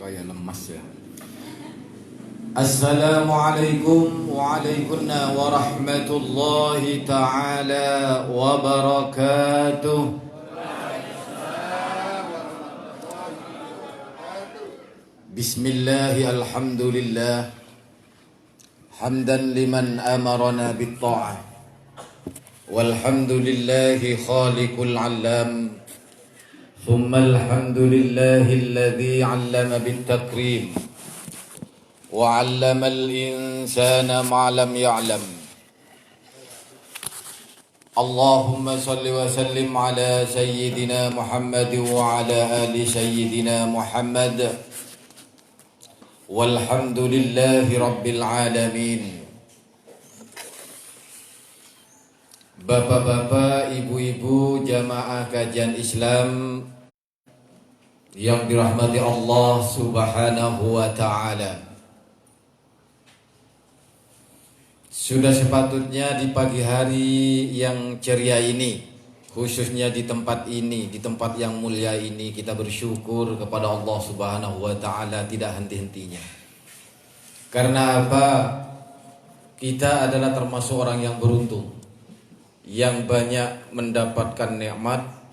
supaya lemas ya. Assalamualaikum warahmatullahi ta'ala wabarakatuh. Bismillahi alhamdulillah. Hamdan liman amarana bitta'ah. Walhamdulillahi khaliqul alam. ثم الحمد لله الذي علم بالتكريم وعلم الإنسان ما لم يعلم. اللهم صل وسلم على سيدنا محمد وعلى آل سيدنا محمد والحمد لله رب العالمين. Bapak-bapak, ibu-ibu, jamaah kajian Islam yang dirahmati Allah Subhanahu wa ta'ala. Sudah sepatutnya di pagi hari yang ceria ini, khususnya di tempat ini, di tempat yang mulia ini, kita bersyukur kepada Allah Subhanahu wa ta'ala tidak henti-hentinya. Karena apa? Kita adalah termasuk orang yang beruntung, yang banyak mendapatkan nikmat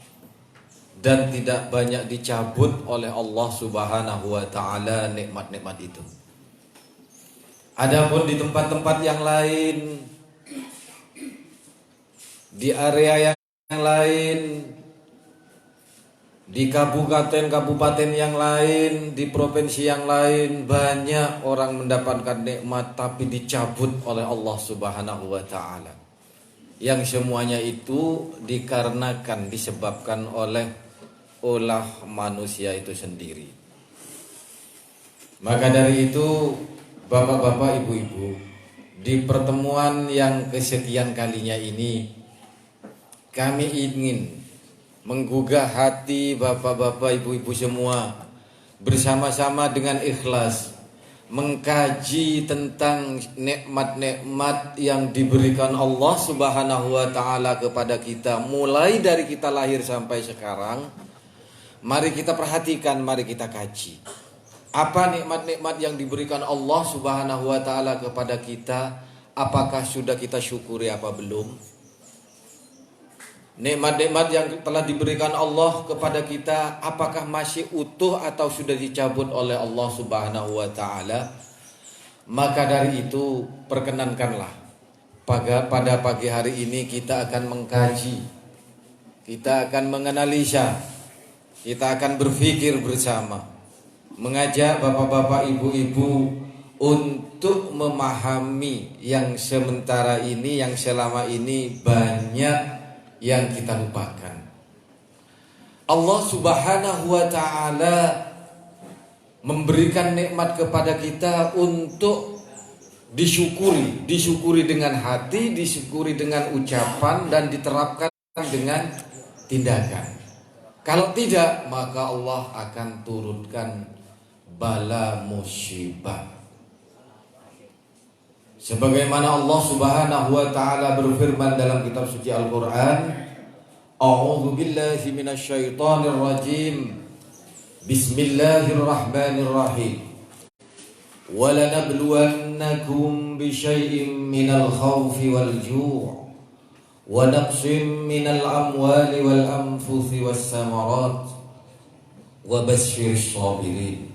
dan tidak banyak dicabut oleh Allah Subhanahu wa ta'ala nikmat-nikmat itu. Adapun di tempat-tempat yang lain, di area yang lain, di kabupaten-kabupaten yang lain, di provinsi yang lain, banyak orang mendapatkan nikmat tapi dicabut oleh Allah Subhanahu wa ta'ala. Yang semuanya itu dikarenakan, disebabkan oleh ulah manusia itu sendiri. Maka dari itu, bapak-bapak, ibu-ibu, di pertemuan yang kesekian kalinya ini, kami ingin menggugah hati bapak-bapak, ibu-ibu semua bersama-sama dengan ikhlas mengkaji tentang nikmat-nikmat yang diberikan Allah Subhanahu wa ta'ala kepada kita mulai dari kita lahir sampai sekarang. Mari kita perhatikan, mari kita kaji apa nikmat-nikmat yang diberikan Allah Subhanahu wa ta'ala kepada kita. Apakah sudah kita syukuri apa belum? Nikmat-nikmat yang telah diberikan Allah kepada kita, apakah masih utuh atau sudah dicabut oleh Allah Subhanahu wa ta'ala? Maka dari itu, perkenankanlah pada pagi hari ini kita akan mengkaji, kita akan menganalisa, kita akan berpikir bersama, mengajak bapak-bapak, ibu-ibu untuk memahami yang sementara ini, yang selama ini banyak yang kita lupakan. Allah Subhanahu wa ta'ala memberikan nikmat kepada kita untuk disyukuri dengan hati, disyukuri dengan ucapan, dan diterapkan dengan tindakan. Kalau tidak, maka Allah akan turunkan bala musibah. Sebagaimana Allah Subhanahu wa ta'ala berfirman dalam kitab suci Al-Quran, A'udzu billahi minasyaitonir rajim. Bismillahirrahmanirrahim. Wa lanabluwannakum bisyai'in minal khawfi wal ju' wa naqsim minal amwali wal anfusi was samarat wa basyirsh sabirin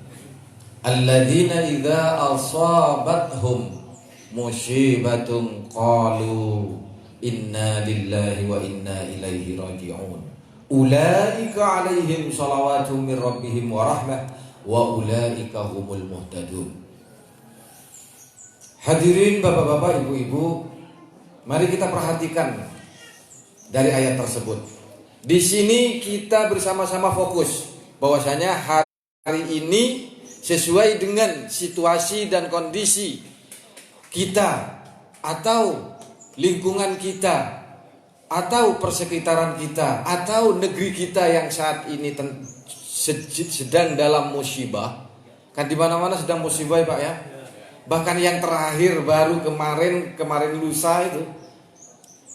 alladzina idza asabathum musibatun qalu inna lillahi wa inna ilaihi raji'un ulaika alaihim salawatun min rabbihim wa rahmah wa ulaika humul muhtadun. Hadirin bapak-bapak, ibu-ibu, mari kita perhatikan dari ayat tersebut. Di sini kita bersama-sama fokus bahwasanya hari ini sesuai dengan situasi dan kondisi kita atau lingkungan kita atau persekitaran kita atau negeri kita yang saat ini sedang dalam musibah. Kan di mana-mana sedang musibah ya Pak ya. Bahkan yang terakhir baru kemarin lusa itu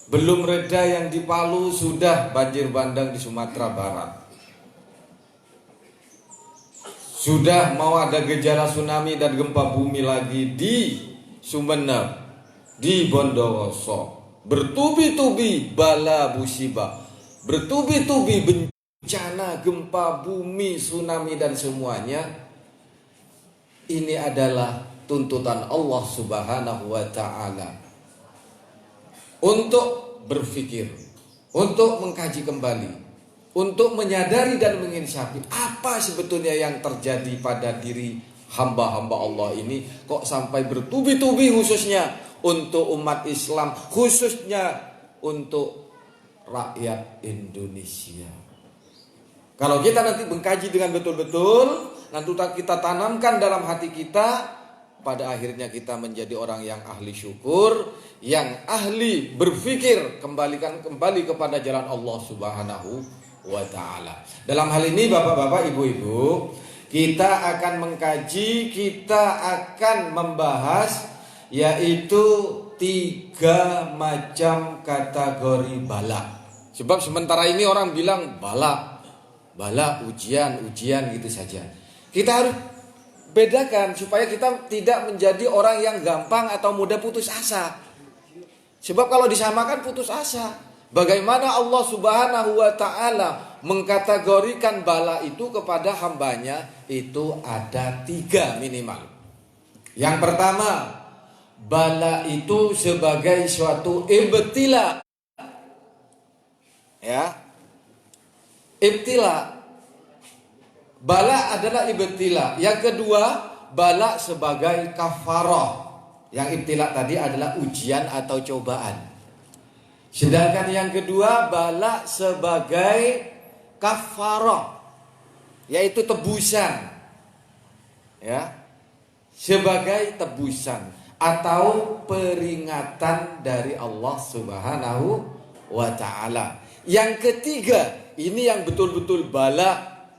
belum reda yang di Palu sudah banjir bandang di Sumatera Barat. Sudah mau ada gejala tsunami dan gempa bumi lagi di Sumeneb, di Bondowoso. Bertubi-tubi bala musibah, bertubi-tubi bencana, gempa bumi, tsunami dan semuanya. Ini adalah tuntutan Allah Subhanahu wa ta'ala untuk berpikir, untuk mengkaji kembali, untuk menyadari dan menginsafi apa sebetulnya yang terjadi pada diri hamba-hamba Allah ini. Kok sampai bertubi-tubi, khususnya untuk umat Islam, khususnya untuk rakyat Indonesia. Kalau kita nanti mengkaji dengan betul-betul, nanti kita tanamkan dalam hati kita, pada akhirnya kita menjadi orang yang ahli syukur, yang ahli berpikir, kembali kepada jalan Allah Subhanahu wa ta'ala. Dalam hal ini bapak-bapak, ibu-ibu, kita akan mengkaji, kita akan membahas, yaitu 3 macam kategori bala. Sebab sementara ini orang bilang bala, ujian gitu saja. Kita harus bedakan supaya kita tidak menjadi orang yang gampang atau mudah putus asa. Sebab kalau disamakan putus asa. Bagaimana Allah Subhanahu wa ta'ala mengkategorikan bala itu kepada hambanya, itu ada 3 minimal. Yang pertama, bala itu sebagai suatu ibtila. Ya, ibtila. Bala adalah ibtila. Yang kedua, bala sebagai kafarah. Yang ibtila tadi adalah ujian atau cobaan. Sedangkan yang kedua, bala sebagai kafarah, yaitu tebusan. Ya, sebagai tebusan atau peringatan dari Allah Subhanahu wa ta'ala. Yang ketiga, ini yang betul-betul bala,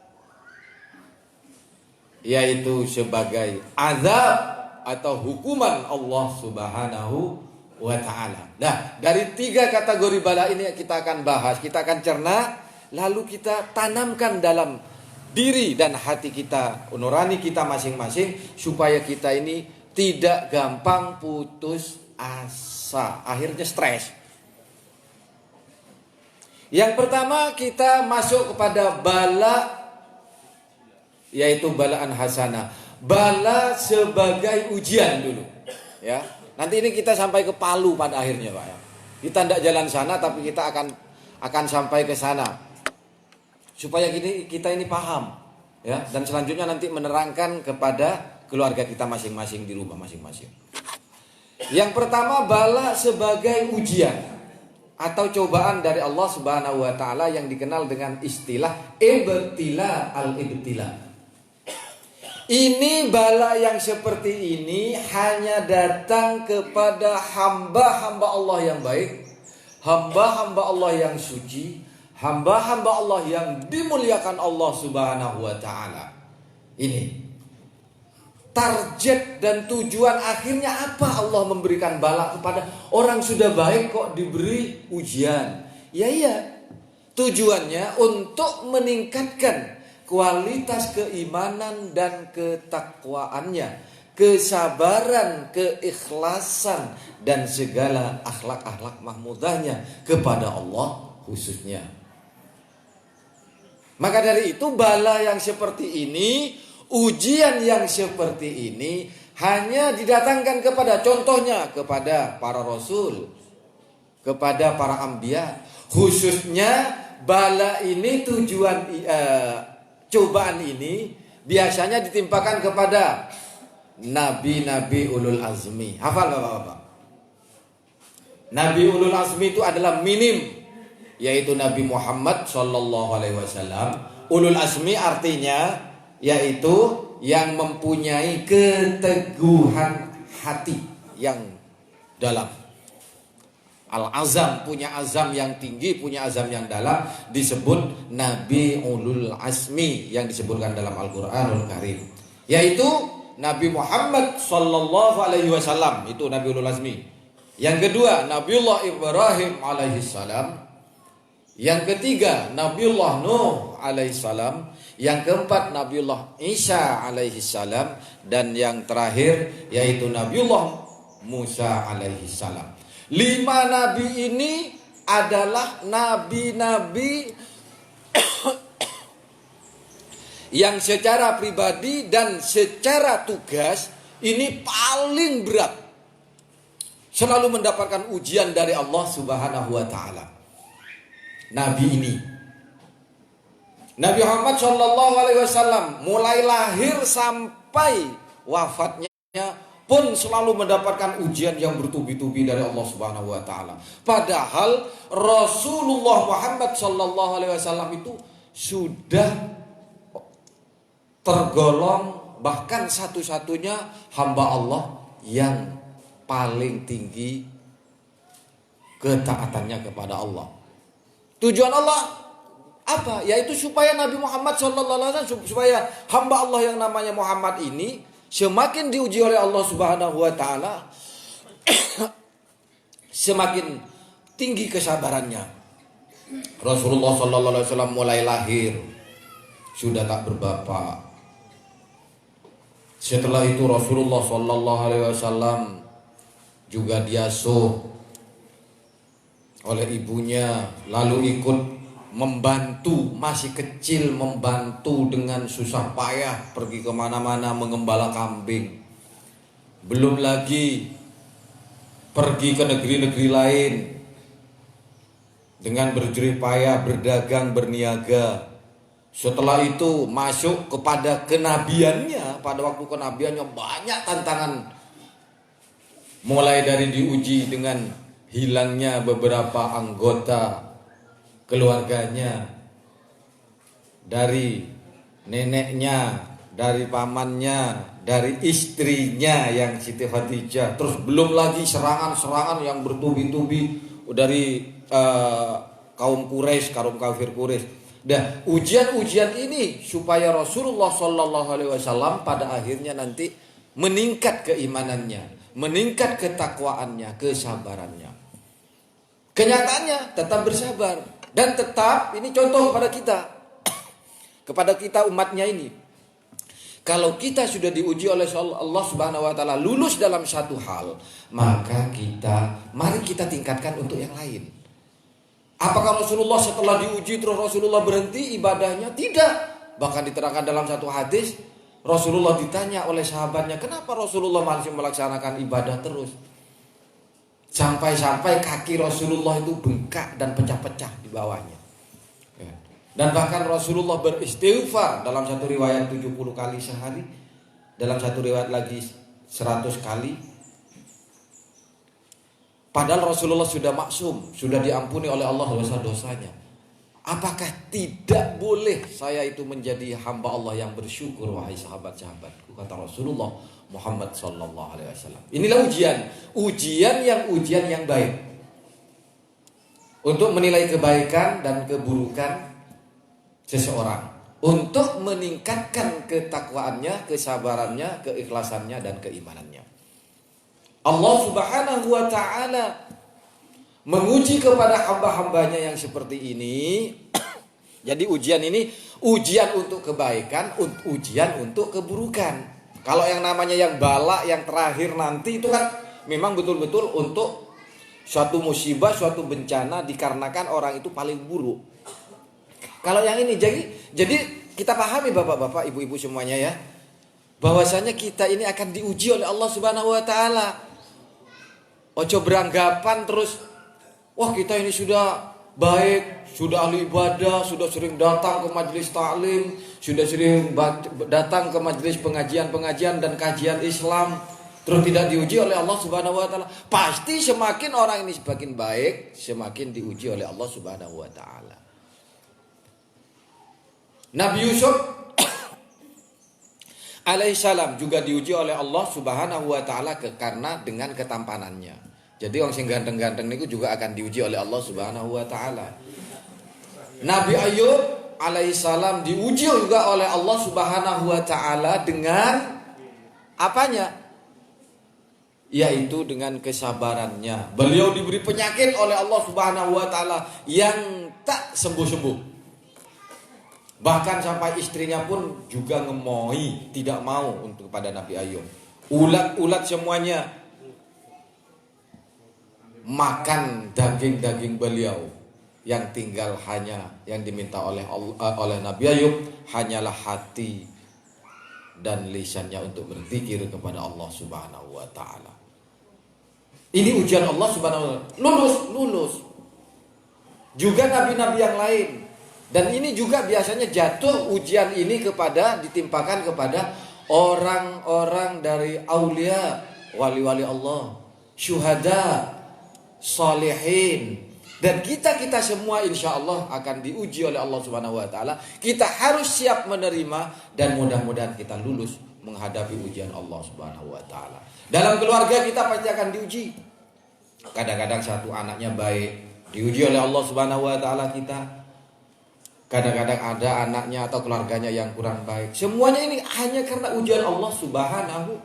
yaitu sebagai azab atau hukuman Allah Subhanahu wa ta'ala. Nah, dari 3 kategori bala ini kita akan bahas, kita akan cerna, lalu kita tanamkan dalam diri dan hati kita, nurani kita masing-masing, supaya kita ini tidak gampang putus asa, akhirnya stres. Yang pertama, kita masuk kepada bala, yaitu balaan hasanah. Bala sebagai ujian dulu, ya. Nanti ini kita sampai ke Palu pada akhirnya, Pak, ya. Kita tidak jalan sana, tapi kita akan sampai ke sana. Supaya kita ini paham, ya, dan selanjutnya nanti menerangkan kepada keluarga kita masing-masing di rumah masing-masing. Yang pertama, bala sebagai ujian atau cobaan dari Allah Subhanahu wa ta'ala yang dikenal dengan istilah ibtila al-ibtila. Ini bala yang seperti ini hanya datang kepada hamba-hamba Allah yang baik, hamba-hamba Allah yang suci, hamba-hamba Allah yang dimuliakan Allah Subhanahu wa ta'ala. Ini target dan tujuan akhirnya apa Allah memberikan bala kepada orang sudah baik kok diberi ujian? Ya iya, tujuannya untuk meningkatkan kualitas keimanan dan ketakwaannya, kesabaran, keikhlasan, dan segala akhlak-akhlak mahmudahnya kepada Allah khususnya. Maka dari itu bala yang seperti ini, ujian yang seperti ini hanya didatangkan kepada, contohnya kepada para rasul, kepada para anbiya. Khususnya bala ini cobaan ini biasanya ditimpakan kepada nabi-nabi ulul azmi. Hafal Bapak-bapak. Nabi ulul azmi itu adalah minim, yaitu Nabi Muhammad sallallahu alaihi wasallam. Ulul azmi artinya yaitu yang mempunyai keteguhan hati yang dalam. Al-azam, punya azam yang tinggi, punya azam yang dalam, disebut Nabi ulul azmi yang disebutkan dalam Al-Qur'anul Karim, yaitu Nabi Muhammad sallallahu alaihi wasallam, itu Nabi ulul azmi. Yang kedua, Nabiullah Ibrahim alaihi salam. Yang ketiga Nabiullah Nuh alaihissalam. Yang keempat Nabiullah Isa alaihissalam. Dan yang terakhir yaitu Nabiullah Musa alaihissalam. 5 nabi ini adalah nabi-nabi yang secara pribadi dan secara tugas ini paling berat. Selalu mendapatkan ujian dari Allah Subhanahu wa taala. Nabi ini, Nabi Muhammad sallallahu alaihi wasallam, mulai lahir sampai wafatnya pun selalu mendapatkan ujian yang bertubi-tubi dari Allah Subhanahu wa taala. Padahal Rasulullah Muhammad sallallahu alaihi wasallam itu sudah tergolong bahkan satu-satunya hamba Allah yang paling tinggi ketaatannya kepada Allah. Tujuan Allah apa? Yaitu supaya Nabi Muhammad SAW, supaya hamba Allah yang namanya Muhammad ini semakin diuji oleh Allah Subhanahu wa taala, semakin tinggi kesabarannya. Rasulullah SAW mulai lahir sudah tak berbapak. Setelah itu Rasulullah SAW juga diasuh oleh ibunya, lalu ikut membantu, masih kecil membantu dengan susah payah pergi kemana-mana mengembala kambing. Belum lagi pergi ke negeri-negeri lain dengan berjerih payah berdagang berniaga. Setelah itu masuk kepada kenabiannya. Pada waktu kenabiannya banyak tantangan, mulai dari diuji dengan hilangnya beberapa anggota keluarganya, dari neneknya, dari pamannya, dari istrinya yang Siti Khadijah. Terus belum lagi serangan-serangan yang bertubi-tubi dari kaum Quraisy, kaum kafir Quraisy. Dan ujian-ujian ini supaya Rasulullah SAW pada akhirnya nanti meningkat keimanannya, meningkat ketakwaannya, kesabarannya. Kenyataannya tetap bersabar dan tetap, ini contoh kepada kita umatnya ini. Kalau kita sudah diuji oleh Allah Subhanahu wa taala lulus dalam satu hal, maka mari kita tingkatkan untuk yang lain. Apakah Rasulullah setelah diuji terus Rasulullah berhenti ibadahnya? Tidak. Bahkan diterangkan dalam satu hadis, Rasulullah ditanya oleh sahabatnya, kenapa Rasulullah masih melaksanakan ibadah terus? Sampai-sampai kaki Rasulullah itu bengkak dan pecah-pecah di bawahnya. Dan bahkan Rasulullah beristighfar dalam satu riwayat 70 kali sehari, dalam satu riwayat lagi 100 kali. Padahal Rasulullah sudah maksum, sudah diampuni oleh Allah dosa-dosanya. Apakah tidak boleh saya itu menjadi hamba Allah yang bersyukur, wahai sahabat-sahabatku, kata Rasulullah Muhammad sallallahu alaihi wasallam. Inilah ujian yang baik. Untuk menilai kebaikan dan keburukan seseorang, untuk meningkatkan ketakwaannya, kesabarannya, keikhlasannya dan keimanannya. Allah Subhanahu wa taala menguji kepada hamba-hambanya yang seperti ini. Jadi ujian ini ujian untuk kebaikan, ujian untuk keburukan. Kalau yang namanya yang bala yang terakhir nanti itu kan memang betul-betul untuk suatu musibah, suatu bencana dikarenakan orang itu paling buruk. Kalau yang ini jadi kita pahami bapak-bapak, ibu-ibu semuanya ya, bahwasanya kita ini akan diuji oleh Allah Subhanahu wa taala. Ojo beranggapan terus, wah kita ini sudah baik, sudah ahli ibadah, sudah sering datang ke majelis taklim, sudah sering datang ke majelis pengajian-pengajian dan kajian Islam, terus tidak diuji oleh Allah Subhanahu wa taala. Pasti semakin orang ini semakin baik, semakin diuji oleh Allah Subhanahu wa taala. Nabi Yusuf alaihissalam juga diuji oleh Allah Subhanahu wa taala karena dengan ketampanannya. Jadi orang sing ganteng-ganteng niku juga akan diuji oleh Allah Subhanahu wa taala. Nabi Ayub alaihissalam diuji juga oleh Allah Subhanahu wa taala dengan apanya? Yaitu dengan kesabarannya. Beliau diberi penyakit oleh Allah Subhanahu wa taala yang tak sembuh-sembuh. Bahkan sampai istrinya pun juga ngemoi, tidak mau untuk kepada Nabi Ayub. Ulat-ulat semuanya makan daging-daging beliau. Yang tinggal hanya yang diminta oleh Nabi Ayub hanyalah hati dan lisannya untuk berzikir kepada Allah Subhanahu wa taala. Ini ujian Allah Subhanahu wa taala. Lulus. Juga nabi-nabi yang lain. Dan ini juga biasanya jatuh ujian ini ditimpakan kepada orang-orang dari aulia, wali-wali Allah, syuhada, salihin. Dan kita semua insya Allah akan diuji oleh Allah Subhanahu Wa Taala. Kita harus siap menerima dan mudah-mudahan kita lulus menghadapi ujian Allah Subhanahu Wa Taala. Dalam keluarga kita pasti akan diuji. Kadang-kadang satu anaknya baik, diuji oleh Allah Subhanahu Wa Taala kita. Kadang-kadang ada anaknya atau keluarganya yang kurang baik. Semuanya ini hanya karena ujian Allah Subhanahu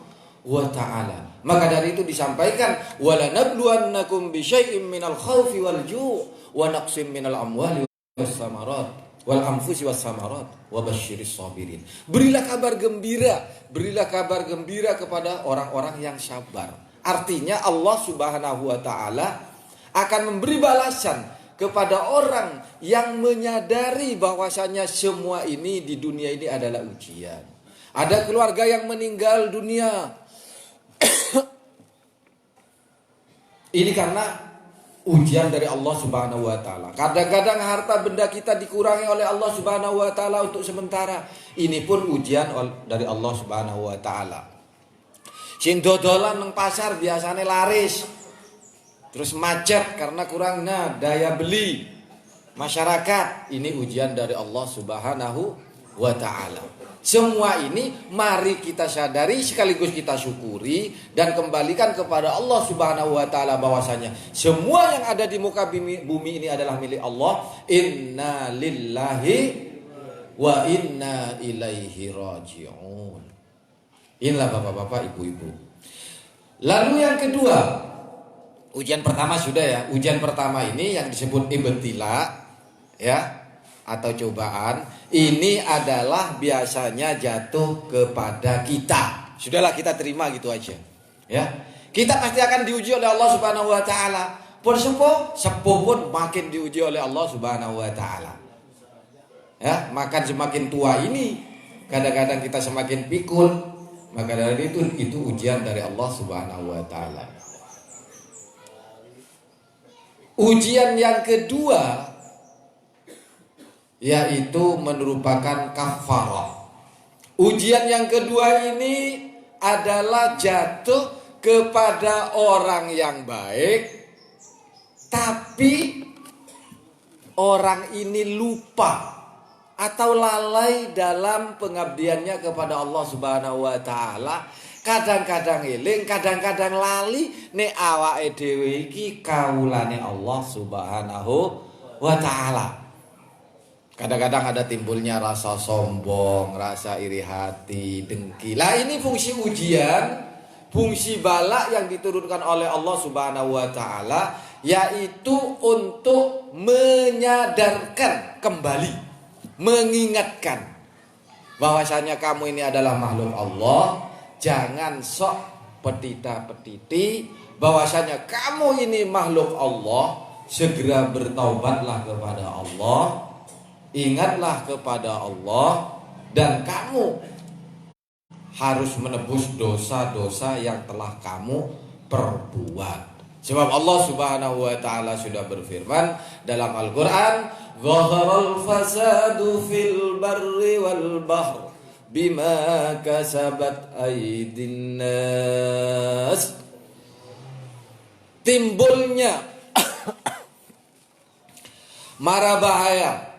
Wa Taala. Maka dari itu disampaikan wala nabluwannakum bisyai'im minal khaufi wal ju' wa naqsim minal amwali was samarat wal anfusi was samarat wa basyiris sabirin. Berilah kabar gembira kepada orang-orang yang sabar. Artinya Allah Subhanahu wa taala akan memberi balasan kepada orang yang menyadari bahwasanya semua ini di dunia ini adalah ujian. Ada keluarga yang meninggal dunia. Ini karena ujian dari Allah Subhanahu wa taala. Kadang-kadang harta benda kita dikurangi oleh Allah Subhanahu wa taala untuk sementara. Ini pun ujian dari Allah Subhanahu wa taala. Sing dodolan nang pasar biasanya laris. Terus macet karena kurangnya daya beli masyarakat. Ini ujian dari Allah Subhanahu wa taala. Semua ini mari kita sadari sekaligus kita syukuri dan kembalikan kepada Allah Subhanahu wa taala bahwasanya semua yang ada di muka bumi ini adalah milik Allah. Inna lillahi wa inna ilaihi raji'un. Inilah bapak-bapak, ibu-ibu. Lalu yang kedua, ujian pertama sudah ya. Ujian pertama ini yang disebut ibtila ya atau cobaan, ini adalah biasanya jatuh kepada kita. Sudahlah kita terima gitu aja. Ya. Kita pasti akan diuji oleh Allah Subhanahu wa taala. Pun sepuh pun makin diuji oleh Allah Subhanahu wa taala. Ya, makan semakin tua ini kadang-kadang kita semakin pikun. Maka dari itu ujian dari Allah Subhanahu wa taala. Ujian yang kedua yaitu merupakan kafarah. Ujian yang kedua ini adalah jatuh kepada orang yang baik, tapi orang ini lupa atau lalai dalam pengabdiannya kepada Allah Subhanahu wa taala. Kadang-kadang eling, kadang-kadang lali, nek awake dhewe iki kawulane Allah Subhanahu wa taala. Kadang-kadang ada timbulnya rasa sombong, rasa iri hati, dengki. Lah ini fungsi ujian, fungsi bala yang diturunkan oleh Allah Subhanahu wa taala yaitu untuk menyadarkan kembali, mengingatkan bahwasanya kamu ini adalah makhluk Allah. Jangan sok petita-petiti bahwasanya kamu ini makhluk Allah. Segera bertaubatlah kepada Allah. Ingatlah kepada Allah dan kamu harus menebus dosa-dosa yang telah kamu perbuat. Sebab Allah Subhanahu wa taala sudah berfirman dalam Al-Qur'an, "Zaharal fasadu fil barri wal bahr bima kasabat aydin nas." Timbulnya mara bahaya,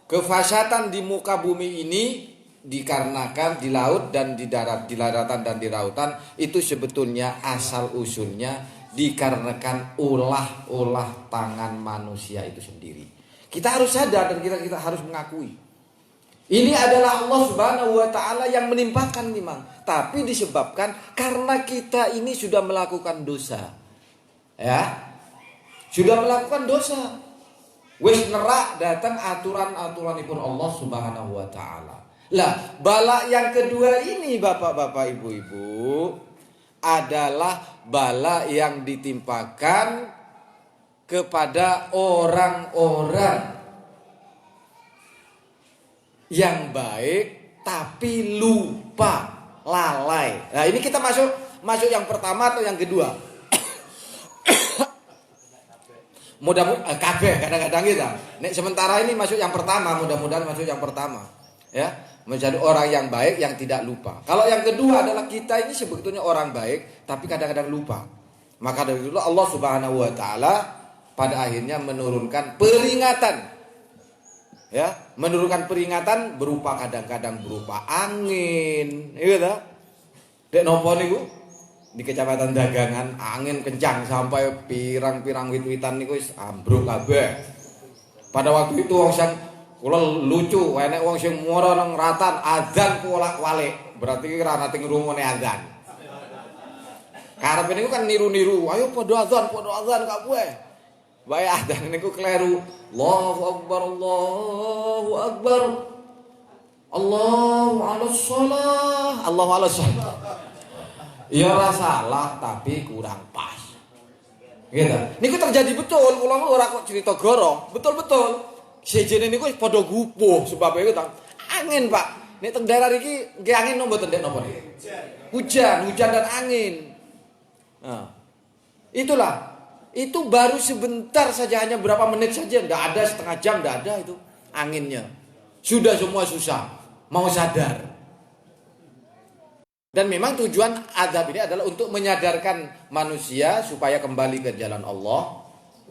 kefasadan di muka bumi ini dikarenakan di laut dan di darat, di daratan dan di lautan itu sebetulnya asal usulnya dikarenakan ulah tangan manusia itu sendiri. Kita harus sadar dan kita harus mengakui. Ini adalah Allah Subhanahu wa taala yang menimpakan memang, tapi disebabkan karena kita ini sudah melakukan dosa. Ya. Sudah melakukan dosa. Wis nerak datang aturan-aturanipun Allah Subhanahu wa taala. Lah, bala yang kedua ini Bapak-bapak, Ibu-ibu adalah bala yang ditimpakan kepada orang-orang yang baik tapi lupa, lalai. Nah, ini kita masuk yang pertama atau yang kedua? Mudah-mudahan kabeh kadang-kadang kita. Nek sementara ini masuk yang pertama, mudah-mudahan masuk yang pertama. Ya, menjadi orang yang baik yang tidak lupa. Kalau yang kedua adalah kita ini sebetulnya orang baik tapi kadang-kadang lupa. Maka dari itu Allah Subhanahu wa taala pada akhirnya menurunkan peringatan. Ya, menurunkan peringatan berupa kadang-kadang berupa angin, gitu. Dek nopo niku di Kecamatan Dagangan angin kencang sampai pirang-pirang wit-witan niku wis ambruk kabeh. Pada waktu itu wong sing kula lucu, enek wong sing moro nang ratan adzan kolak-walik. Berarti ora nate ngrungokne adzan. Karepe niku kan niru-niru, ayo padha adzan gak buwe. Bae adzan niku kleru. Allahu akbar, Allahu akbar. Allahu ala shalah, Allahu ala shalah. Ya ora salah tapi kurang pas. Gitu. Niku terjadi betul, kula ora kok cerita goro, betul-betul. Sejene niku padha gupuh sebab iku angin, Pak. Nek teng daerah iki nggih angin mboten ndek napa niki? Hujan dan angin. Nah, itulah. Itu baru sebentar saja, hanya berapa menit saja, enggak ada setengah jam, enggak ada itu anginnya. Sudah semua susah, mau sadar. Dan memang tujuan azab ini adalah untuk menyadarkan manusia supaya kembali ke jalan Allah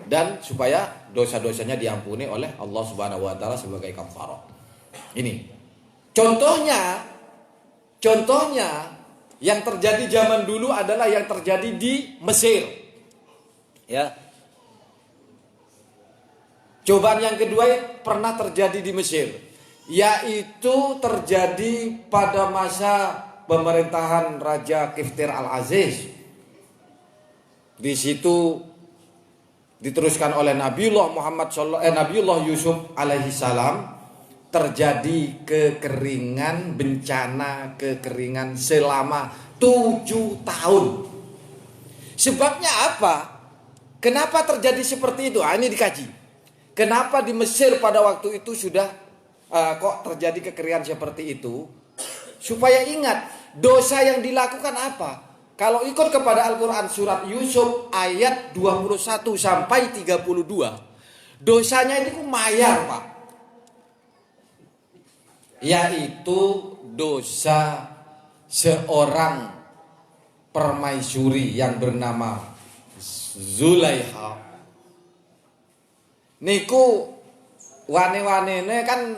dan supaya dosa-dosanya diampuni oleh Allah Subhanahu wa taala sebagai kafarah. Ini. Contohnya yang terjadi zaman dulu adalah yang terjadi di Mesir. Ya. Cobaan yang kedua pernah terjadi di Mesir, yaitu terjadi pada masa pemerintahan Raja Kiftir Al-Aziz. Di situ diteruskan oleh Nabiullah Yusuf alaihi salam, terjadi bencana kekeringan selama 7 tahun. Sebabnya apa? Kenapa terjadi seperti itu? Ini dikaji. Kenapa di Mesir pada waktu itu sudah kok terjadi kekeringan seperti itu? Supaya ingat dosa yang dilakukan apa? Kalau ikut kepada Al-Quran surat Yusuf ayat 21 sampai 32, dosanya ini mayar, Pak. Yaitu dosa seorang permaisuri yang bernama Zulaiha. Niku wane-wanene kan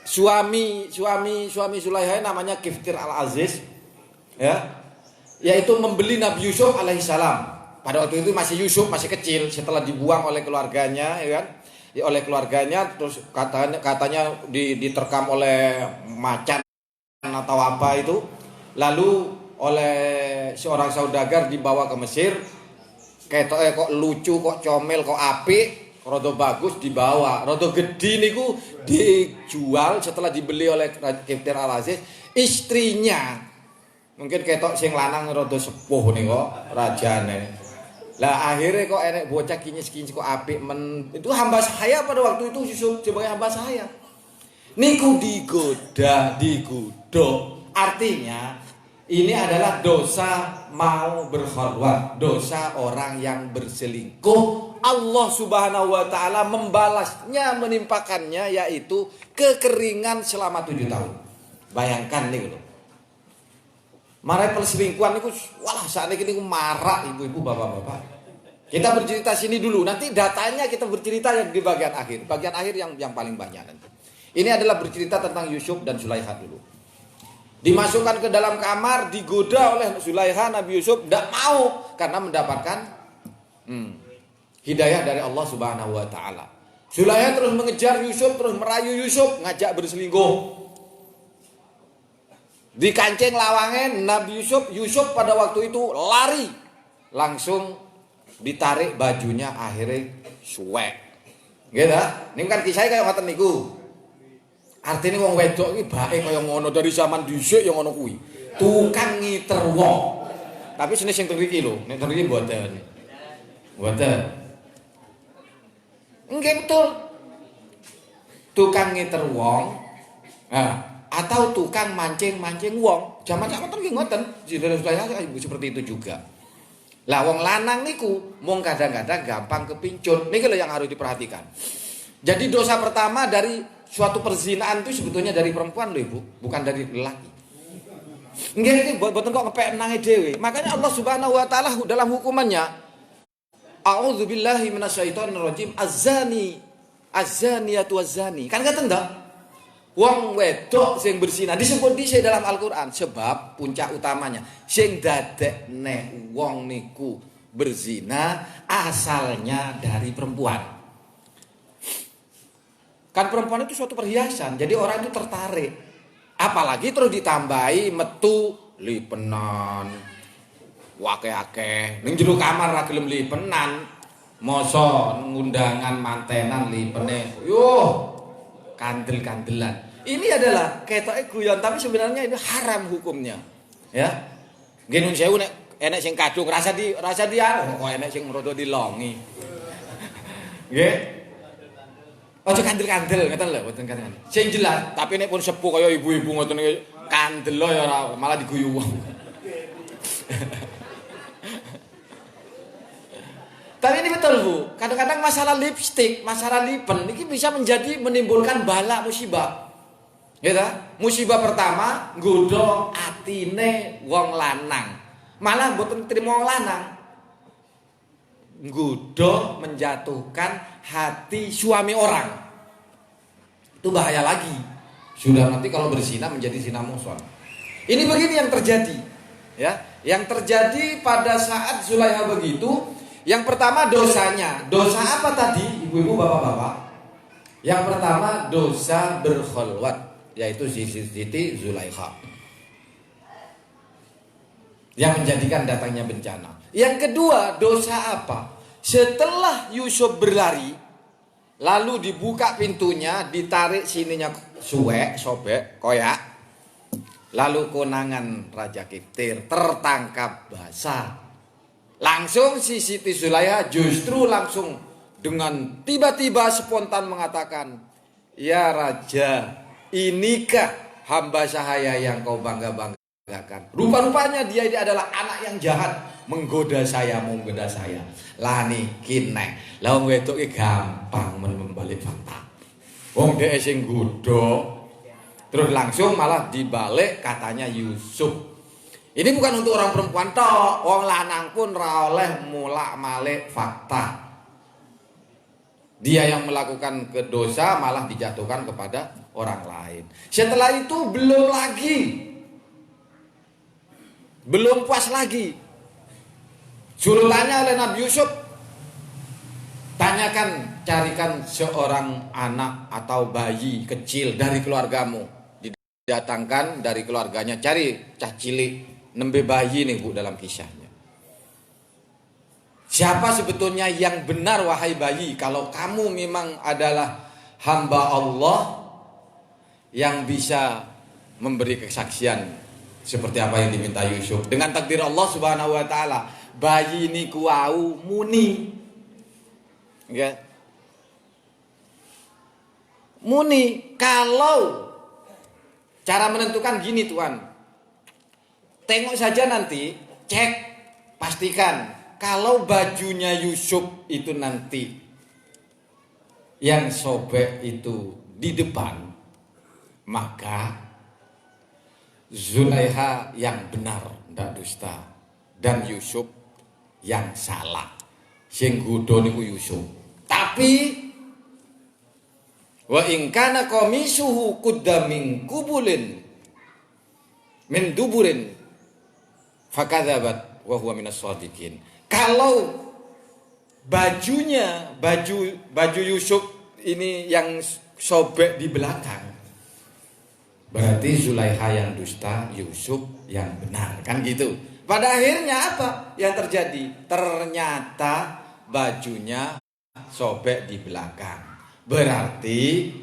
suami Zulaiha namanya Kiftir Al-Aziz, ya, yaitu membeli Nabi Yusuf alaihissalam. Pada waktu itu masih Yusuf, masih kecil, setelah dibuang oleh keluarganya, ya kan? Oleh keluarganya, terus katanya diterkam oleh macan atau apa itu, lalu oleh seorang saudagar dibawa ke Mesir. Ketoke kok lucu, kok comel, kok apik, rodo bagus dibawa, rodo gede niku dijual setelah dibeli oleh Kiftir Al-Aziz. Istrinya mungkin ketok sing lanang rodo sepuh nih kok rajane. Lah akhirnya kok enek bocah kinyis-kinyis kok apik itu hamba saya pada waktu itu Yusuf sebagai hamba saya. Niku digodha, digodok. Artinya ini adalah dosa mau berkhalwat, dosa orang yang berselingkuh. Allah Subhanahu wa taala membalasnya, menimpakannya yaitu kekeringan selama 7 tahun. Bayangkan nih lho. Marai perselingkuhan niku walah sakniki niku marak ibu-ibu, bapak-bapak. Kita bercerita sini dulu, nanti datanya kita bercerita yang di bagian akhir. Bagian akhir yang paling banyak nanti. Ini adalah bercerita tentang Yusuf dan Zulaiha dulu. Dimasukkan ke dalam kamar, digoda oleh Zulaiha, Nabi Yusuf tidak mau karena mendapatkan hidayah dari Allah Subhanahu wa taala. Zulaiha terus mengejar Yusuf, terus merayu Yusuf, ngajak berselingkuh. Di kancing lawangan Nabi Yusuf pada waktu itu lari, langsung ditarik bajunya akhirnya suwek. Nggih ta? Niku kan kisah kaya ngoten niku. Artine wong wedok iki bae kaya ngono dari zaman dhisik ya ngono kuwi. Tukang ngiter wong. Tapi sing teng mriki lho, nek teng mriki mboten. Mboten. Nggih betul. Tukang ngiter wong. Atau tukang mancing-mancing wong. Zaman sakmono nggih ngoten. Seperti itu juga. Lah wong lanang niku mung kadang-kadang gampang kepincut. Niki lho yang harus diperhatikan. Jadi dosa pertama dari suatu perzinaan itu sebetulnya dari perempuan lho Ibu, bukan dari lelaki. Nggih iki mboten kok ngepek nange dhewe. Makanya Allah Subhanahu wa taala dalam hukumannya A'udzubillahi minasyaitonirrajim az-zaniyatu waz-zani. Kan ngaten ta? Wong wedok sing berzina disebut dhisik dalam Al-Qur'an sebab puncak utamanya sing dadekne wong niku berzina asalnya dari perempuan. Kan perempuan itu suatu perhiasan, jadi orang itu tertarik. Apalagi terus ditambahi metu lipenan. Wake-ake ning jero kamar ra gelem lipenan. Mosok ngundangan mantenan lipene. Yo kandel-kandelan. Ini adalah ketoke guyon tapi sebenarnya ini haram hukumnya. Ya. Nggih nun sewu nek enek sing kadung rasa di kok enek sing rada dilongi. Nggih. Aja kandel-kandel ngoten lho, mboten kandel. Sing jelas, tapi nek pun sepuh kaya ibu-ibu ngoten iki kandel ya ora malah diguyu wong. Tapi ini betul Bu, kadang-kadang masalah lipstik, masalah lipen ini bisa menimbulkan bala musibah. Ya ta? Musibah pertama nggodha atine wong lanang. Malah mboten trimo wong lanang. Nggodha menjatuhkan hati suami orang. Itu bahaya lagi. Sudah nanti kalau berzina menjadi zina muhsan. Ini begini yang terjadi. Ya, yang terjadi pada saat Zulaiha begitu. Yang pertama dosanya. Dosa apa tadi ibu-ibu bapak-bapak? Yang pertama dosa berkholwat, yaitu Siti Zulaiha, yang menjadikan datangnya bencana. Yang kedua dosa apa? Setelah Yusuf berlari, lalu dibuka pintunya, ditarik sininya sobek, koyak. Lalu konangan Raja Kiptir tertangkap basah. Langsung si Siti Zulaiha justru langsung dengan tiba-tiba spontan mengatakan, "Ya Raja, inikah hamba sahaya yang kau bangga-banggakan?" Rupa-rupanya dia ini adalah anak yang jahat, menggoda saya. Lah niki nek, lah wong wedok iki gampang membalik fakta. Wong dhek sing nggodha, terus langsung malah dibalik katanya Yusuf. Ini bukan untuk orang perempuan tok, wong lanang pun ra oleh mulak-malik fakta. Dia yang melakukan dosa malah dijatuhkan kepada orang lain. Setelah itu belum puas lagi. Suruh tanya oleh Nabi Yusuf, tanyakan, carikan seorang anak atau bayi kecil dari keluargamu. Didatangkan dari keluarganya, cari cah cilik. Nembe bayi nih Bu dalam kisahnya. Siapa sebetulnya yang benar wahai bayi? Kalau kamu memang adalah hamba Allah yang bisa memberi kesaksian seperti apa yang diminta Yusuf. Dengan takdir Allah Subhanahu wa taala, bayi ini kuau muni. Ya. Muni kalau cara menentukan gini Tuhan. Tengok saja nanti, cek, pastikan kalau bajunya Yusuf itu nanti yang sobek itu di depan, maka Zulaiha yang benar, ndak dusta, dan Yusuf yang salah. Sing godho niku Yusuf. Tapi wa in kana qamisuhu qudda min qubulin min duburin fakadzabat wa huwa minas shadiqin. Kalau baju Yusuf ini yang sobek di belakang, berarti Zulaiha yang dusta, Yusuf yang benar, kan gitu. Pada akhirnya apa yang terjadi? Ternyata bajunya sobek di belakang. Berarti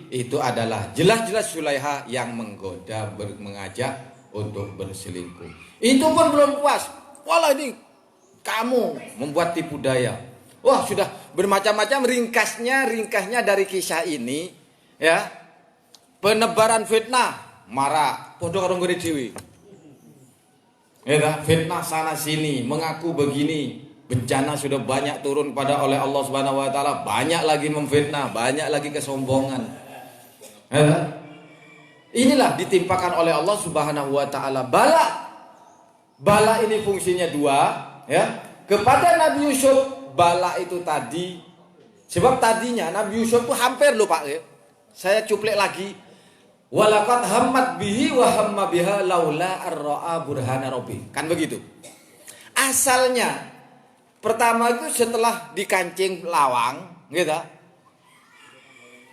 itu adalah jelas-jelas Zulaiha yang menggoda, mengajak untuk berselingkuh. Itu pun belum puas. Walah, ini kamu membuat tipu daya. Wah, sudah bermacam-macam ringkasnya dari kisah ini, ya. Penebaran fitnah, marah, podo karo ngene dhewe. Ya, fitnah sana sini, mengaku begini. Bencana sudah banyak turun pada oleh Allah Subhanahu wa taala, banyak lagi memfitnah, banyak lagi kesombongan. Ya. Inilah ditimpakan oleh Allah Subhanahu wa taala bala. Bala ini fungsinya dua, ya. Kepada Nabi Yusuf bala itu tadi, sebab tadinya Nabi Yusuf itu hampir loh Pak, ya. Saya cuplek lagi. Walaqad hammat bihi wa hamma biha laula ar-ra'a burhana rabbi. Kan begitu. Asalnya pertama itu setelah dikancing lawang, gitu.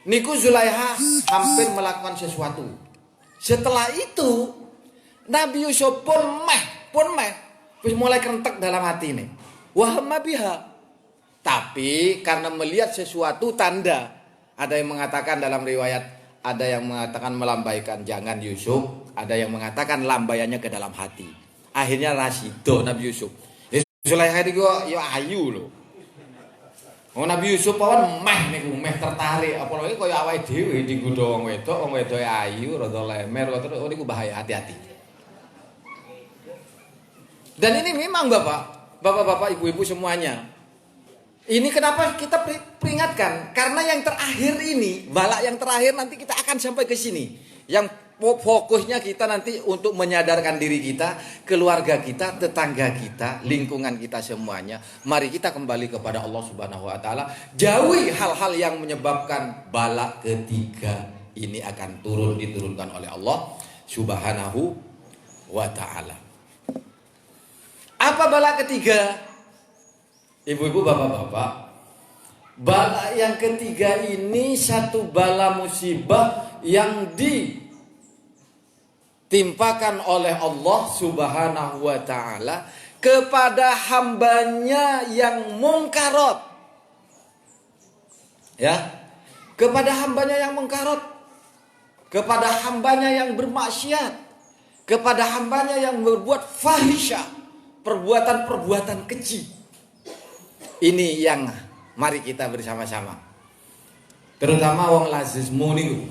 Niku Zulaiha hampir melakukan sesuatu. Setelah itu Nabi Yusuf pun wis mulai kerentek dalam hati ini. Wahamma biha. Tapi karena melihat sesuatu tanda, ada yang mengatakan dalam riwayat, ada yang mengatakan melambaikan jangan Yusuf, ada yang mengatakan lambaiannya ke dalam hati. Akhirnya rasido Nabi Yusuf. Zulaiha itu ya ayu loh. Nabi Yusuf pun meh tertarik, apalagi kaya awake dhewe digodha wong wedok ayu rada lemer niku bahaya, hati-hati. Dan ini memang Bapak-bapak, Ibu-ibu semuanya. Ini kenapa kita peringatkan? Karena yang terakhir ini, balak yang terakhir nanti kita akan sampai ke sini. Yang fokusnya kita nanti untuk menyadarkan diri kita, keluarga kita, tetangga kita, lingkungan kita semuanya. Mari kita kembali kepada Allah Subhanahu wa taala. Jauhi hal-hal yang menyebabkan bala ketiga ini akan diturunkan oleh Allah Subhanahu wa taala. Apa bala ketiga? Ibu-ibu, bapak-bapak, bala yang ketiga ini satu bala musibah yang ditimpakan oleh Allah Subhanahu wa taala kepada hambanya yang mungkarot. Ya, kepada hambanya yang mungkarot, kepada hambanya yang bermaksiat, kepada hambanya yang berbuat fahisyah, perbuatan-perbuatan keji. Ini yang mari kita bersama-sama. Terutama wong lazismu niku.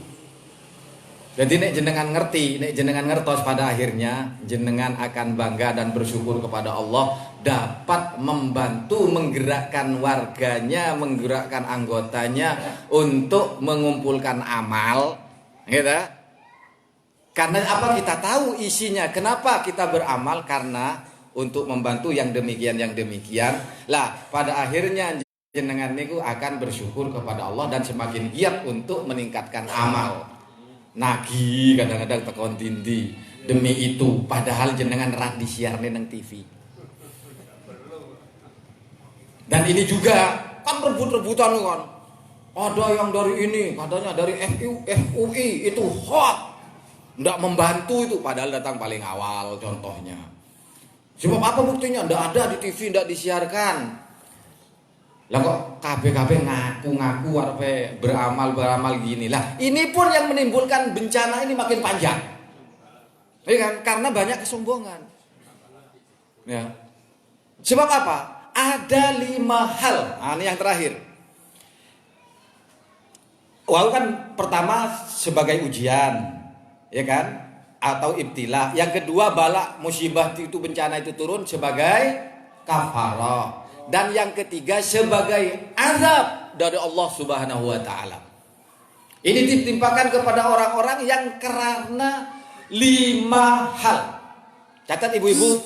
Jadi nek jenengan ngerti, nek jenengan ngertos, pada akhirnya jenengan akan bangga dan bersyukur kepada Allah dapat membantu menggerakkan warganya, menggerakkan anggotanya untuk mengumpulkan amal, gitu. Karena apa, kita tahu isinya. Kenapa kita beramal? Karena untuk membantu yang demikian. Lah, pada akhirnya jenengan niku akan bersyukur kepada Allah dan semakin giat untuk meningkatkan amal. Nagi kadang-kadang tekon tindi demi itu, padahal jenengan rak disiarne nang TV. Dan ini juga kan rebut-rebutan kan. Ada yang dari ini, katanya dari FUI itu hot. Ndak membantu itu, padahal datang paling awal contohnya. Sebab apa buktinya? Ndak ada di TV, ndak disiarkan. Lah kok KB ngaku-ngaku arepe beramal gini. Lah, ini pun yang menimbulkan bencana ini makin panjang. Ya kan? Karena banyak kesombongan. Ya. Sebab apa? Ada 5 hal. Nah, ini yang terakhir. Wau kan pertama sebagai ujian, ya kan? Atau ibtila. Yang kedua bala musibah itu, bencana itu turun sebagai kafarah. Dan yang ketiga sebagai azab dari Allah Subhanahu wa taala. Ini ditimpakan kepada orang-orang yang karena 5 hal. Catat ibu-ibu.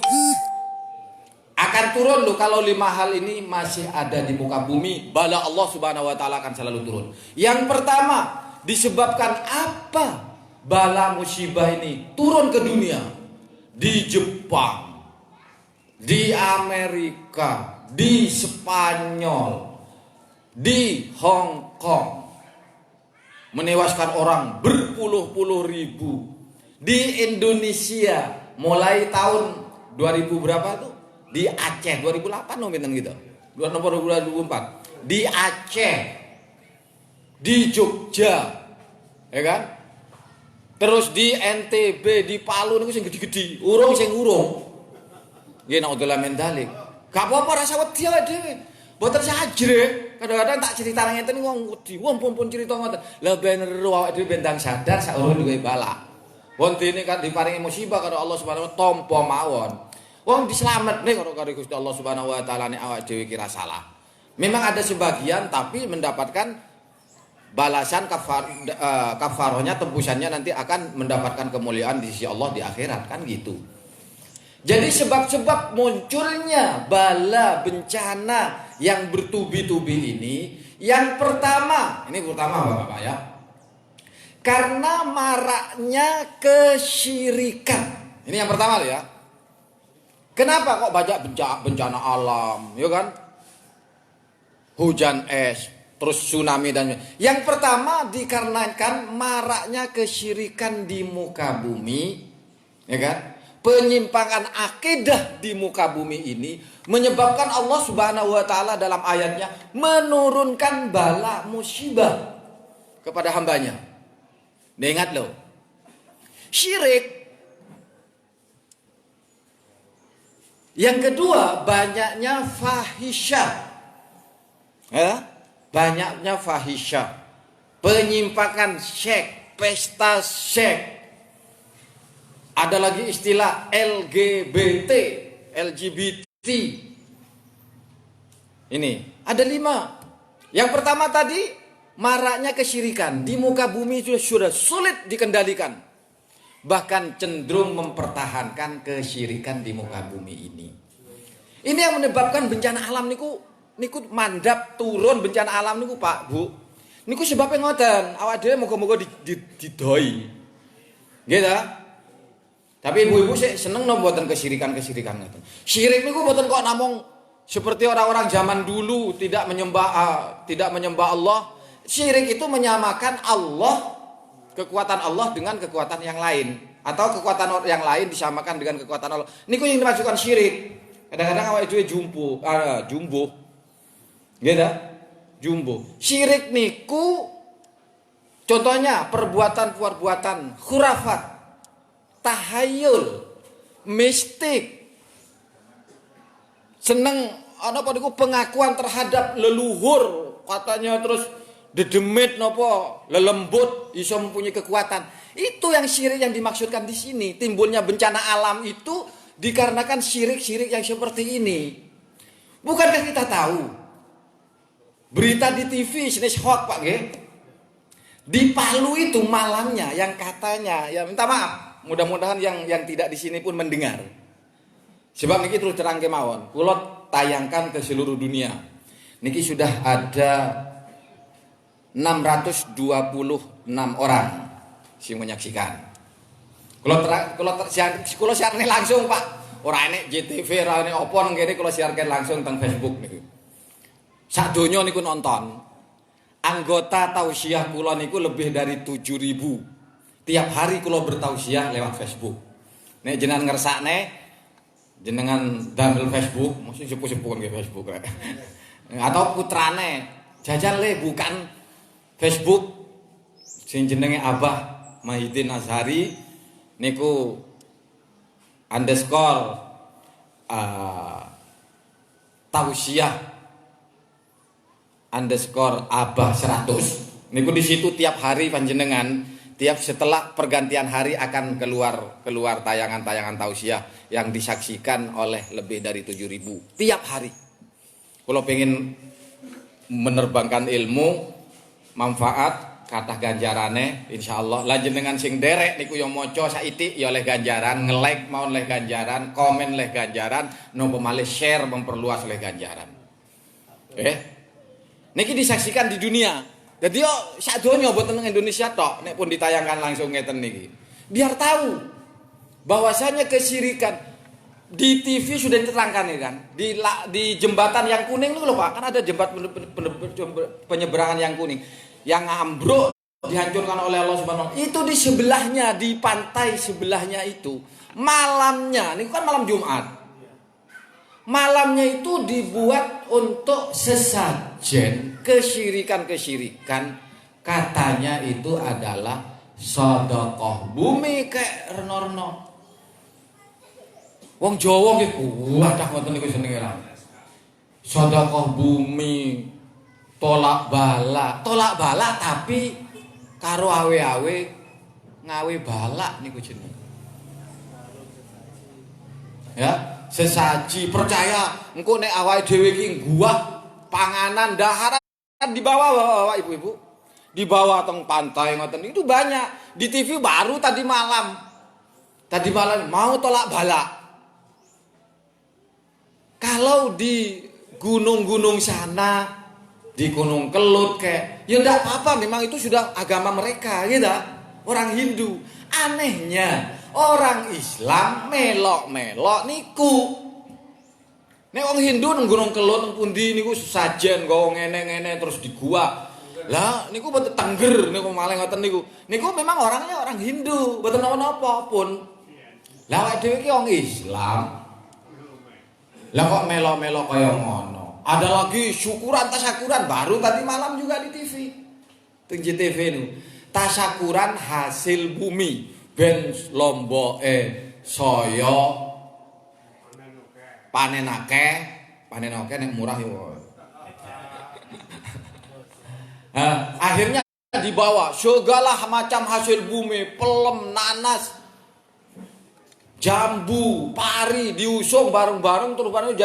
Akan turun loh kalau 5 hal ini masih ada di muka bumi, bala Allah Subhanahu wa taala akan selalu turun. Yang pertama, disebabkan apa bala musibah ini turun ke dunia? Di Jepang, di Amerika, di Spanyol, di Hong Kong, menewaskan orang berpuluh-puluh ribu. Di Indonesia mulai tahun 2000 berapa tuh? Di Aceh 2008 nominen gitu. 2004 di Aceh, di Jogja, ya kan? Terus di NTB, di Palu niku sing gede-gede, urung sing urung. Nggih naudzubillah min dzalik. Gak apa-apa rasa wedi awake dhewe. Mboten sajre. Kadang-kadang tak cerita ngeten wong wedi, wong pun cerita ngoten. Lah ben ero awake dhewe bendang sadar sak urung duwe bala. Wong dene kan diparingi musibah karo Allah Subhanahu wa taala tampa mawon. Wong dislametne karo Gusti Allah Subhanahu wa taala nek awake dhewe kira salah. Memang ada sebagian tapi mendapatkan balasan kafarohnya, tembusannya nanti akan mendapatkan kemuliaan di sisi Allah di akhirat kan gitu. Jadi sebab-sebab munculnya bala bencana yang bertubi-tubi ini, yang pertama, ini pertama Bapak ya. Karena maraknya kesyirikan. Ini yang pertama loh ya. Kenapa kok banyak bencana alam, ya kan? Hujan es, terus tsunami dan yang pertama dikarenakan maraknya kesyirikan di muka bumi, ya kan? Penyimpangan akidah di muka bumi ini menyebabkan Allah Subhanahu wa taala dalam ayatnya menurunkan bala musibah kepada hambanya. Nah, ingat loh. Syirik. Yang kedua, banyaknya fahisyah. Ya? Banyaknya fahisyah. Penyimpangan seks, pesta seks. Ada lagi istilah LGBT. Ini ada 5. Yang pertama tadi maraknya kesyirikan di muka bumi sudah sulit dikendalikan, bahkan cenderung mempertahankan kesyirikan di muka bumi ini. Ini yang menyebabkan bencana alam niku mandap turun bencana alam niku Pak Bu. Niku sebabnya ngoten, awak dhewe moga-moga didoi. Nggih ta? Tapi ibu-ibu sih seneng no mboten kesyirikan ngoten. Syirik niku mboten kok namung seperti orang-orang zaman dulu tidak menyembah Allah. Syirik itu menyamakan Allah, kekuatan Allah dengan kekuatan yang lain, atau kekuatan yang lain disamakan dengan kekuatan Allah. Niku yang dimaksudkan syirik. Kadang-kadang awake dhewe jumbo. Nggih ta? Jumbo. Syirik niku contohnya perbuatan-perbuatan khurafat, tahayul, mistik, seneng pengakuan terhadap leluhur, katanya terus dedemit napa lelembut iso mempunyai kekuatan. Itu yang syirik yang dimaksudkan di sini. Timbulnya bencana alam itu dikarenakan syirik-syirik yang seperti ini. Bukankah kita tahu berita di TV jenis hoax Pak nggih? Di Palu itu malamnya yang katanya, ya minta maaf, mudah-mudahan yang tidak di sini pun mendengar. Sebab niki terus terang kemawon, kula tayangkan ke seluruh dunia. Niki sudah ada 626 orang sing menyaksikan. Kula siarne langsung Pak. Ora enek JTV, ora enek apa nang kene kula siarkan langsung teng Facebook niku. Sak donya niku nonton. Anggota tausiah kula niku lebih dari 7.000. Tiap hari kula bertausiah lewat Facebook. Nek jenengan ngersakne jenengan damel Facebook, mesti sepuh-sepuh nggih Facebook. Atau putrane jajan le bukan Facebook sing jenenge Abah Mahidin Azhari niku underscore tausiah underscore Abah 100 niku di situ tiap hari panjenengan tiap setelah pergantian hari akan keluar tayangan-tayangan tausiah yang disaksikan oleh lebih dari 7.000 tiap hari. Kalau pengen menerbangkan ilmu manfaat kathah ganjarane insyaallah lan jenengan sing derek niku yo maca saiti ya oleh ganjaran, nge-like mau oleh ganjaran, komen oleh ganjaran, nopo malih share memperluas oleh ganjaran. Niki disaksikan di dunia. Jadi yo sak donya mboten teng Indonesia tok nek pun ditayangkan langsung ngeten niki. Biar tahu bahwasanya kesyirikan di TV sudah diterangkan ya kan. Di jembatan yang kuning itu loh Pak, kan ada jembatan penyeberangan yang kuning. Yang ambruk dihancurkan oleh Allah Subhanahu wa taala. Itu di sebelahnya, di pantai sebelahnya itu, malamnya, ini kan malam Jumat. Malamnya itu dibuat untuk sesajen kesyirikan-kesyirikan. Katanya itu adalah sedekah bumi kayak reno-reno. Wong Jawa nggih kuat dah ngoten niku jenenge ra. Sedekah bumi, tolak bala tapi karo awe-awe ngawe balak niku jenenge. Ya, sesaji percaya engko nek awake dhewe iki nguwah panganan daharan dibawa ibu-ibu. Dibawa teng pantai ngoten itu banyak. Di TV baru tadi malam. Tadi malam mau tolak balak. Kalau di gunung-gunung sana, di Gunung Kelut kayak, ya enggak apa-apa, memang itu sudah agama mereka, gitu. Orang Hindu. Anehnya, orang Islam melok-melok niku. Nek wong Hindu nang Gunung Kelut nang pundi niku sesajen nggawa ngene-ngene terus di gua. Lah niku mboten tengger niku malah ngoten niku. Niku memang orangnya orang Hindu, mboten napa-napa pun. Lah awake dhewe iki wong Islam. Lah kok melo-melo kaya ngono. Ada lagi syukuran tasyakuran baru tadi malam juga di TV. Teng JTV nu. Tasyakuran hasil bumi ben lomboke saya panen akeh nek murah yo. Nah, akhirnya dibawa segala macam hasil bumi, pelem, nanas, jambu, pari diusung bareng-bareng terus bareng jadi